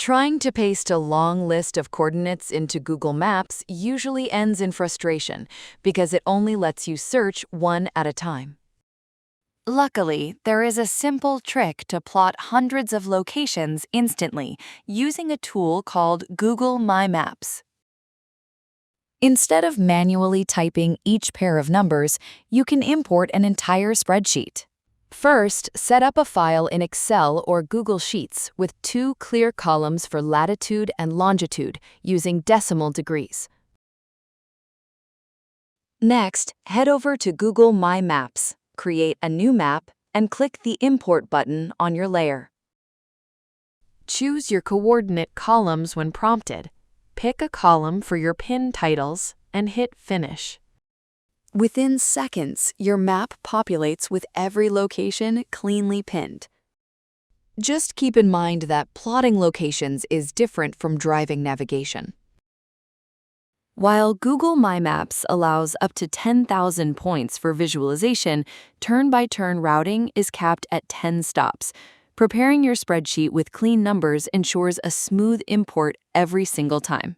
Trying to paste a long list of coordinates into Google Maps usually ends in frustration because it only lets you search one at a time. Luckily, there is a simple trick to plot hundreds of locations instantly using a tool called Google My Maps. Instead of manually typing each pair of numbers, you can import an entire spreadsheet. First, set up a file in Excel or Google Sheets with 2 clear columns for latitude and longitude using decimal degrees. Next, head over to Google My Maps, create a new map, and click the Import button on your layer. Choose your coordinate columns when prompted. Pick a column for your pin titles and hit Finish. Within seconds, your map populates with every location cleanly pinned. Just keep in mind that plotting locations is different from driving navigation. While Google My Maps allows up to 10,000 points for visualization, turn-by-turn routing is capped at 10 stops. Preparing your spreadsheet with clean numbers ensures a smooth import every single time.